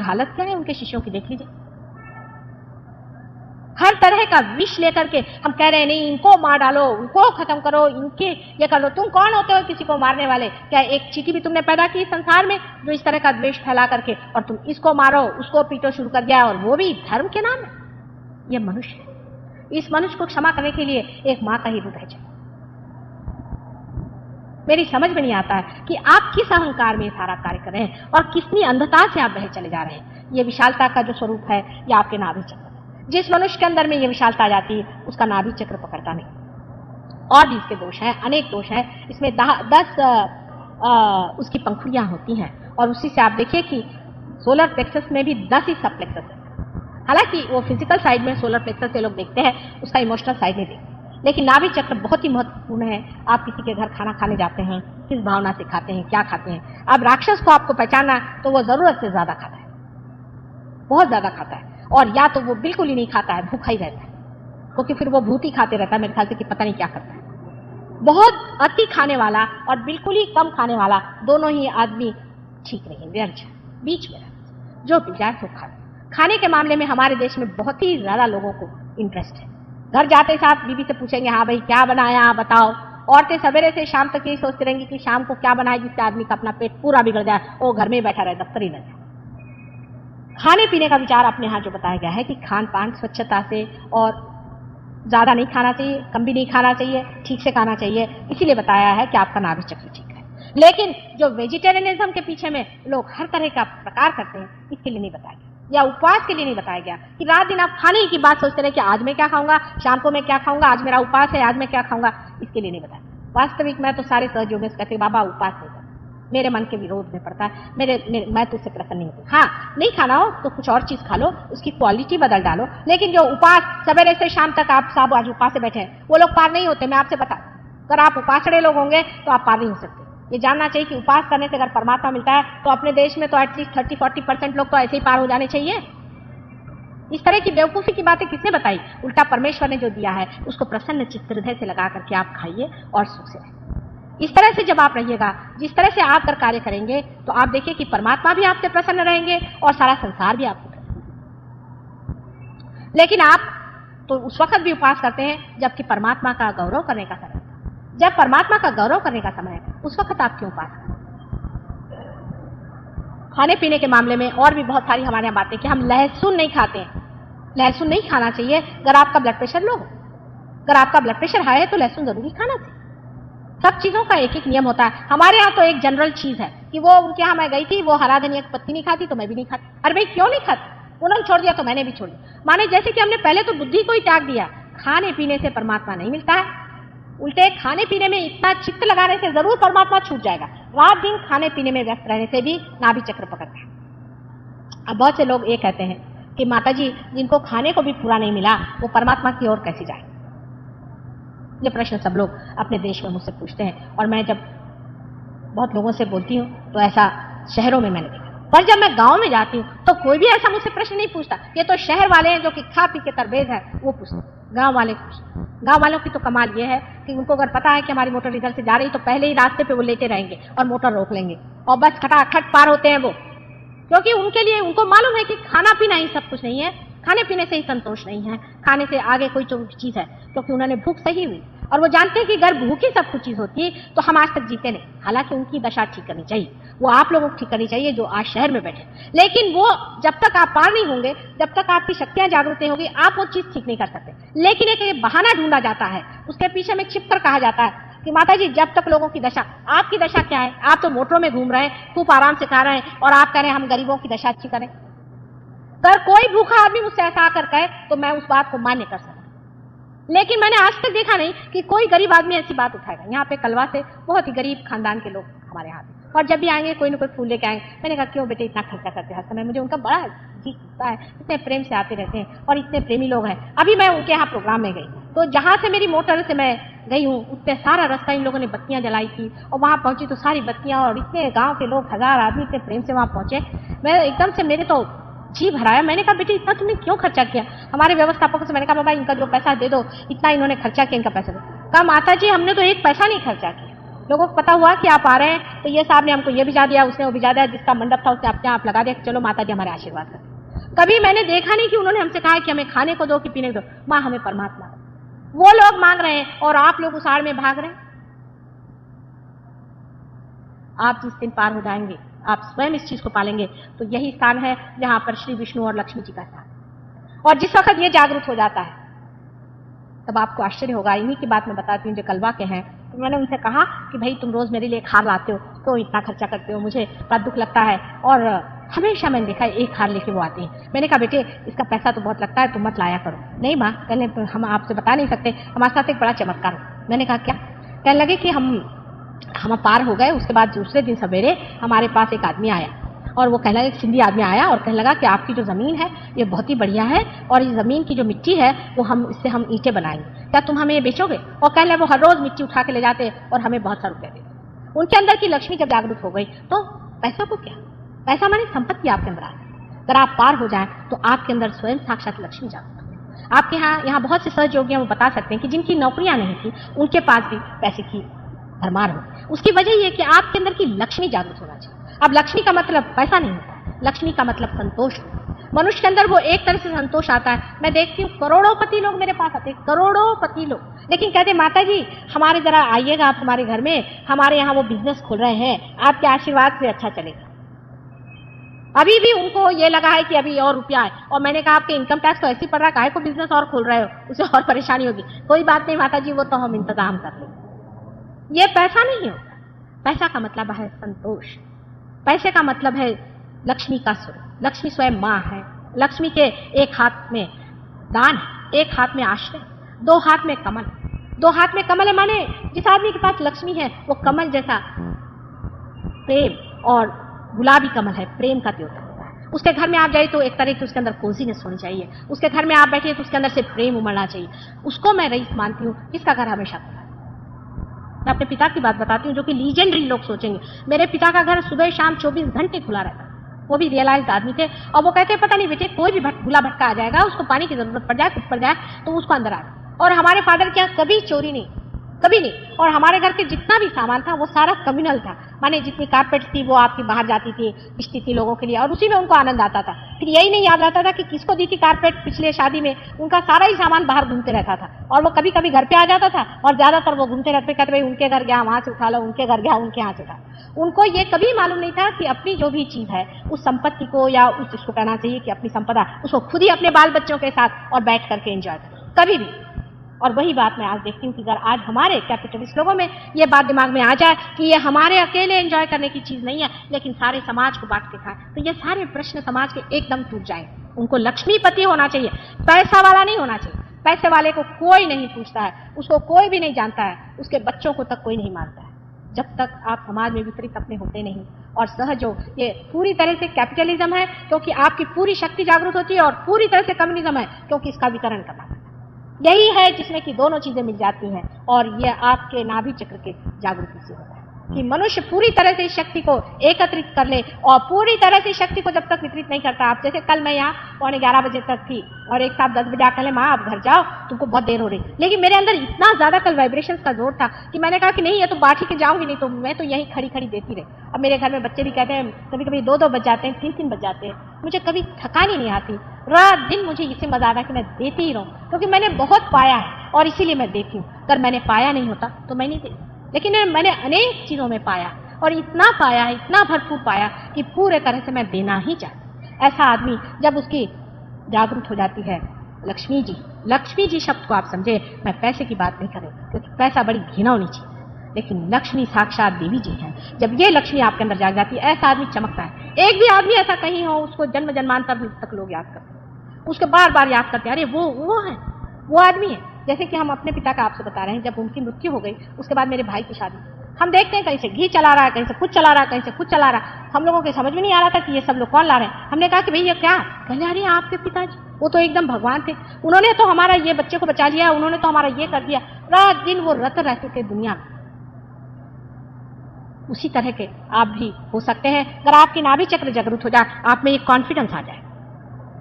हालत क्या है उनके शिष्यों की देख लीजिए। हर तरह का विष लेकर के हम कह रहे हैं नहीं इनको मार डालो, उनको खत्म करो, इनके ये कर लो। तुम कौन होते हो किसी को मारने वाले? क्या एक चींटी भी तुमने पैदा की संसार में जो इस तरह का द्वेष फैला करके, और तुम इसको मारो उसको पीटो शुरू कर दिया, और वो भी धर्म के नाम में। ये मनुष्य है। इस मनुष्य को क्षमा करने के लिए एक मां का ही हृदय चाहिए। मेरी समझ में नहीं आता है कि आप किस अहंकार में सारा कार्य कर रहे हैं और कितनी अंधता से आप बहे चले जा रहे हैं। ये विशालता का जो स्वरूप है ये आपके नाभि चक्र। जिस मनुष्य के अंदर में ये विशालता आ जाती है उसका नाभि चक्र पकड़ता नहीं। और भी इसके दोष हैं, अनेक दोष हैं। इसमें 10 उसकी पंखुड़ियां होती हैं, और उसी से आप देखिए कि सोलर प्लेक्सस में भी 10 ही सब प्लेक्सस है। हालांकि वो फिजिकल साइड में सोलर प्लेक्सस से लोग देखते हैं, उसका इमोशनल साइड नहीं देखते। लेकिन नाभि चक्र बहुत ही महत्वपूर्ण है। आप किसी के घर खाना खाने जाते हैं, किस भावना से खाते हैं, क्या खाते हैं। अब राक्षस को आपको पहचानना तो वो जरूरत से ज्यादा खाता है, बहुत ज्यादा खाता है, और या तो वो बिल्कुल ही नहीं खाता है, भूखा ही रहता है, क्योंकि फिर वो भूत ही खाते रहता है मेरे ख्याल से कि पता नहीं क्या करता है। बहुत अति खाने वाला और बिल्कुल ही कम खाने वाला दोनों ही आदमी ठीक नहीं, व्यर्थ बीच में रहना। जो पी जाए तो खा। खाने के मामले में हमारे देश में बहुत ही ज्यादा लोगों को इंटरेस्ट है। घर जाते साथ बीवी से पूछेंगे हाँ भाई क्या बनाया बताओ। औरतें सवेरे से शाम तक यही सोचती रहेंगी कि शाम को क्या बनाए जिससे आदमी का अपना पेट पूरा बिगड़ जाए, वो घर में बैठा रहे, दफ्तर ही न जाए। खाने पीने का विचार अपने यहाँ जो बताया गया है कि खान पान स्वच्छता से, और ज्यादा नहीं खाना चाहिए, कम भी नहीं खाना चाहिए, ठीक से खाना चाहिए, इसीलिए बताया है कि आपका नाभि चक्र ठीक है। लेकिन जो वेजिटेरियनिज्म के पीछे में लोग हर तरह का प्रकार करते हैं, इसके लिए नहीं बताया गया, या उपवास के लिए नहीं बताया गया कि रात दिन आप खाने की बात सोचते रहे कि आज मैं क्या खाऊंगा, शाम को मैं क्या खाऊंगा, आज मेरा उपवास है, आज मैं क्या खाऊंगा, इसके लिए नहीं बताया। वास्तविक मैं तो सारे सहयोगी कहते हैं बाबा उपवास नहीं करना, मेरे मन के विरोध में पड़ता है, मैं तो उससे प्रसन्न नहीं होती। हाँ नहीं खाना हो तो कुछ और चीज खा लो, उसकी क्वालिटी बदल डालो। लेकिन जो उपास सवेरे से शाम तक आप साहब आज उपास से बैठे हैं, वो लोग पार नहीं होते। मैं आपसे बता, अगर आप उपासड़े लोग होंगे तो आप पार नहीं हो सकते। ये जानना चाहिए कि उपास करने से अगर परमात्मा मिलता है तो अपने देश में तो एटलीस्ट 30-40% लोग तो ऐसे ही पार हो जाने चाहिए। इस तरह की बेवकूफी की बातें किसने बताई? उल्टा परमेश्वर ने जो दिया है उसको प्रसन्न चित्त हृदय से लगा करके आप खाइए और सुख से रहिए। इस तरह से जब आप रहिएगा, जिस तरह से आप कर कार्य करेंगे, तो आप देखिए कि परमात्मा भी आपसे प्रसन्न रहेंगे और सारा संसार भी आपसे प्रसन्न। लेकिन आप तो उस वक्त भी उपवास करते हैं जबकि परमात्मा का गौरव करने का समय है। जब परमात्मा का गौरव करने का समय है उस वक्त आप क्यों उपवास करें? खाने पीने के मामले में और भी बहुत सारी हमारे यहाँ बातें कि हम लहसुन नहीं खाते हैं। लहसुन नहीं खाना चाहिए अगर आपका ब्लड प्रेशर लो हो। अगर आपका ब्लड प्रेशर हाई है तो लहसुन जरूरी खाना चाहिए। सब चीजों का एक एक नियम होता है। हमारे यहाँ तो एक जनरल चीज है कि वो उनके यहाँ मैं गई थी, वो हरा धनिया की पत्ती नहीं खाती तो मैं भी नहीं खाती। अरे भाई क्यों नहीं खाती? उन्होंने छोड़ दिया तो मैंने भी छोड़ दिया। माने जैसे कि हमने पहले तो बुद्धि को ही त्याग दिया। खाने पीने से परमात्मा नहीं मिलता है, उल्टे खाने पीने में इतना चित्त लगाने से जरूर परमात्मा छूट जाएगा। रात दिन खाने पीने में व्यस्त रहने से भी नाभि चक्र पकड़ता है। अब बहुत से लोग ये कहते हैं कि माता जी जिनको खाने को भी पूरा नहीं मिला वो परमात्मा की ओर कैसे जाए? ये प्रश्न सब लोग अपने देश में मुझसे पूछते हैं, और मैं जब बहुत लोगों से बोलती हूँ तो ऐसा शहरों में मैंने देखा। पर जब मैं गांव में जाती हूँ तो कोई भी ऐसा मुझसे प्रश्न नहीं पूछता। ये तो शहर वाले हैं जो कि खा पी के तरबेज है, वो पूछते। गांव वाले पूछते। गांव वालों की तो कमाल ये है कि उनको अगर पता है कि हमारी मोटर इधर से जा रही तो पहले ही रास्ते पे वो लेटे रहेंगे और मोटर रोक लेंगे और बस खटाखट पार होते हैं वो, क्योंकि उनके लिए उनको मालूम है कि खाना पीना ही सब कुछ नहीं है, खाने पीने से ही संतोष नहीं है, खाने से आगे कोई चीज है, क्योंकि उन्होंने भूख सही हुई और वो जानते हैं कि अगर भूखी सब कुछ चीज होती तो हम आज तक जीते नहीं। हालांकि उनकी दशा ठीक करनी चाहिए, वो आप लोगों को ठीक करनी चाहिए जो आज शहर में बैठे। लेकिन वो जब तक आप पार नहीं होंगे, जब तक आपकी शक्तियां जागृत नहीं होगी, आप वो चीज ठीक नहीं कर सकते। लेकिन एक बहाना ढूंढा जाता है, उसके पीछे में छिप कर कहा जाता है कि माता जी जब तक लोगों की दशा, आपकी दशा क्या है? आप तो मोटरों में घूम रहे हैं, खूब आराम से खा रहे हैं, और आप कह रहे हैं हम गरीबों की दशा अच्छी करें। अगर कोई भूखा आदमी मुझसे ऐसा आकर कहे तो मैं उस बात को मान्य कर सकता, लेकिन मैंने आज तक देखा नहीं कि कोई गरीब आदमी ऐसी बात उठाएगा। यहाँ पे कलवा से बहुत ही गरीब खानदान के लोग हमारे यहाँ, और जब भी आएंगे कोई ना कोई फूल लेके आएंगे। मैंने कहा क्यों बेटे इतना खर्चा करते हर समय? मुझे उनका बड़ा जी लगता है, इतने प्रेम से आते रहते हैं और इतने प्रेमी लोग हैं। अभी मैं उनके यहाँ प्रोग्राम में गई तो जहाँ से मेरी मोटर से मैं गई हूँ उससे सारा रास्ता इन लोगों ने बत्तियां जलाई थी, और वहाँ पहुंची तो सारी बत्तियां, और इतने गाँव के लोग 1000 आदमी इतने प्रेम से वहाँ पहुंचे। मैं एकदम से मेरे तो जी भराया। मैंने कहा बेटे इतना तुमने क्यों खर्चा किया? हमारे व्यवस्थापकों से मैंने कहा बाबा इनका जो पैसा दे दो, इतना इन्होंने खर्चा किया, इनका पैसा दो। कहा माता जी हमने तो एक पैसा नहीं खर्चा किया, लोगों को पता हुआ कि आप आ रहे हैं तो ये साहब ने हमको ये भिजा दिया, उसने वो भिजा दिया, जिसका मंडप था उसने अपने आप लगा दिया कि चलो माता जी हमारे आशीर्वाद कर। कभी मैंने देखा नहीं कि उन्होंने हमसे कहा कि हमें खाने को दो कि पीने को दो, माँ हमें परमात्मा दो। वो लोग मांग रहे हैं और आप लोग उस आड़ में भाग रहे हैं। आप जिस दिन पार हो जाएंगे, आप स्वयं इस चीज को पालेंगे, तो यही स्थान है जहां पर श्री विष्णु और लक्ष्मी जी का स्थान। और जिस वक्त ये जागरूक हो जाता है तब आपको आश्चर्य होगा। इन्हीं की बात मैं बताती हूँ जो कलवा के हैं। तो मैंने उनसे कहा कि भाई तुम रोज मेरे लिए एक हार लाते हो, तो इतना खर्चा करते हो, मुझे बड़ा दुख लगता है। और हमेशा मैंने देखा एक हार लेके वो आती है। मैंने कहा बेटे इसका पैसा तो बहुत लगता है, तुम मत लाया करो। नहीं माँ, कहने हम आपसे बता नहीं सकते, हमारे साथ एक बड़ा चमत्कार हो। मैंने कहा क्या? कहने लगे कि हम पार हो गए। उसके बाद दूसरे दिन सवेरे हमारे पास एक आदमी आया और वो कहने लगा, एक सिंधी आदमी आया और कहने लगा कि आपकी जो ज़मीन है ये बहुत ही बढ़िया है और इस ज़मीन की जो मिट्टी है वो इससे हम ईंटें बनाएंगे, क्या तुम हमें ये बेचोगे? और कहने लगे वो हर रोज़ मिट्टी उठा के ले जाते और हमें बहुत सा रुपये देते। उनके अंदर की लक्ष्मी जब जागरूक हो गई तो पैसा को क्या, पैसा माने संपत्ति आपके अंदर आ गई। अगर आप पार हो जाएं तो आपके अंदर स्वयं साक्षात लक्ष्मी जागरूक हो गई। आपके यहाँ बहुत से सहयोगी हैं, वो बता सकते हैं कि जिनकी नौकरियां नहीं थी उनके पास भी पैसे की भरमार हो। उसकी वजह यह कि आपके अंदर की लक्ष्मी जागरूक होना चाहिए। अब लक्ष्मी का मतलब पैसा नहीं होता, लक्ष्मी का मतलब संतोष। मनुष्य के अंदर वो एक तरह से संतोष आता है। मैं देखती हूँ करोड़ोंपति लोग मेरे पास आते हैं, करोड़ोंपति लोग, लेकिन कहते माता जी हमारे जरा आइएगा आप हमारे घर में, हमारे यहाँ वो बिजनेस खोल रहे हैं, आपके आशीर्वाद से अच्छा चलेगा। अभी भी उनको ये लगा है कि अभी और रुपया है। और मैंने कहा आपके इनकम टैक्स तो ऐसे ही पड़ रहा है, काहे को बिजनेस और खोल रहे हो, उसे और परेशानी होगी। कोई बात नहीं माता जी, वो तो हम इंतजाम कर लेंगे। ये पैसा नहीं होता। पैसा का मतलब है संतोष। पैसे का मतलब है लक्ष्मी का स्वरूप। लक्ष्मी स्वयं माँ है। लक्ष्मी के एक हाथ में दान, एक हाथ में आश्रय, दो हाथ में कमल। दो हाथ में कमल है माने जिस आदमी के पास लक्ष्मी है वो कमल जैसा प्रेम और गुलाबी कमल है, प्रेम का द्योतक होता है। उसके घर में आप जाइए तो एक तरह की उसके अंदर कोजीनेस होनी चाहिए। उसके घर में आप बैठिए तो उसके अंदर से प्रेम उमड़ना चाहिए। उसको मैं रईस मानती हूँ, इसका घर हमेशा खुला है। मैं अपने पिता की बात बताती हूँ जो कि लीजेंडरी लोग सोचेंगे। मेरे पिता का घर सुबह शाम 24 घंटे खुला रहता। वो भी रियलाइज्ड आदमी थे और वो कहते पता नहीं बेटे कोई भी भूला भटका आ जाएगा, उसको पानी की जरूरत पड़ जाए, कुछ पड़ जाए तो उसको अंदर आ जाए। और हमारे फादर क्या कभी चोरी नहीं, कभी नहीं। और हमारे घर के जितना भी सामान था वो सारा कम्युनल था, माने जितनी कारपेट्स थी वो आपकी बाहर जाती थी, बिछती थी लोगों के लिए और उसी में उनको आनंद आता था। फिर यही नहीं याद रहता था कि किसको दी थी कारपेट पिछले शादी में। उनका सारा ही सामान बाहर घूमते रहता था और वो कभी कभी घर पे आ जाता था और ज्यादातर वो घूमते रहते, कहते भाई उनके घर गया वहां से उठा लो, उनके घर गया उनके यहाँ से उठा। उनको ये कभी मालूम नहीं था कि अपनी जो भी चीज है उस संपत्ति को या उस जिसको कहना चाहिए कि अपनी संपदा, उसको खुद ही अपने बाल बच्चों के साथ और बैठ करके एंजॉय करें कभी भी। और वही बात मैं आज देखती हूँ कि अगर आज हमारे कैपिटलिस्ट लोगों में ये बात दिमाग में आ जाए कि ये हमारे अकेले एंजॉय करने की चीज नहीं है लेकिन सारे समाज को बांट के खाए, तो ये सारे प्रश्न समाज के एकदम टूट जाएंगे। उनको लक्ष्मीपति होना चाहिए, पैसा वाला नहीं होना चाहिए। पैसे वाले को कोई नहीं पूछता है, उसको कोई भी नहीं जानता है, उसके बच्चों को तक कोई नहीं मानता है, जब तक आप समाज में विपरीत अपने होते नहीं। और सहजो ये पूरी तरह से कैपिटलिज्म है क्योंकि आपकी पूरी शक्ति जागरूक होती है और पूरी तरह से कम्युनिज्म है क्योंकि इसका विकरण करना पड़ता है। यही है जिसमें कि दोनों चीजें मिल जाती हैं और यह आपके नाभि चक्र के जागृति से होता है कि मनुष्य पूरी तरह से इस शक्ति को एकत्रित कर ले और पूरी तरह से शक्ति को जब तक वितरित नहीं करता। आप जैसे कल मैं यहाँ 11:15 बजे तक थी और एक साथ 10 बजे आकर कहले माँ आप घर जाओ, तुमको बहुत देर हो रही, लेकिन मेरे अंदर इतना ज्यादा कल वाइब्रेशंस का जोर था कि मैंने कहा कि नहीं ये तो बांट ही के जाऊंगी, नहीं तो मैं तो यहीं खड़ी खड़ी देती रही। अब मेरे घर में बच्चे भी कहते हैं कभी कभी 2-2 बज जाते हैं, 3-3 बज जाते हैं, मुझे कभी थकान ही नहीं आती। रात दिन मुझे इससे मजा आता है कि मैं देती ही रहूं क्योंकि मैंने बहुत पाया है और इसीलिए मैं देती हूँ। अगर मैंने पाया नहीं होता तो मैं नहीं देती, लेकिन मैंने अनेक चीजों में पाया और इतना पाया है, इतना भरपूर पाया कि पूरे तरह से मैं देना ही चाहती। ऐसा आदमी जब उसकी जागरूक हो जाती है लक्ष्मी जी शब्द को आप समझे, मैं पैसे की बात नहीं कर रही क्योंकि पैसा बड़ी घिनौनी चीज है, लेकिन लक्ष्मी साक्षात देवी जी हैं। जब ये लक्ष्मी आपके अंदर जाग जाती है ऐसा आदमी चमकता है। एक भी आदमी ऐसा कहीं हो उसको जन्म जन्मांतर तक लोग याद करते हैं, उसको बार बार याद करते हैं, अरे वो है, वो आदमी है। जैसे कि हम अपने पिता का आपसे बता रहे हैं, जब उनकी मृत्यु हो गई उसके बाद मेरे भाई की शादी, हम देखते हैं कहीं से घी चला रहा है, कहीं से कुछ चला रहा है, कहीं से कुछ चला रहा है। हम लोगों के समझ में नहीं आ रहा था कि ये सब लोग कौन ला रहे हैं। हमने कहा कि भैया क्या, कहने अरे आपके पिताजी वो तो एकदम भगवान थे, उन्होंने तो हमारा ये बच्चे को बचा लिया, उन्होंने तो हमारा ये कर दिया। रात दिन वो रत रहते थे दुनिया में। उसी तरह के आप भी हो सकते हैं अगर आपकी नाभि चक्र जागृत हो जाए, आप में एक कॉन्फिडेंस आ जाए।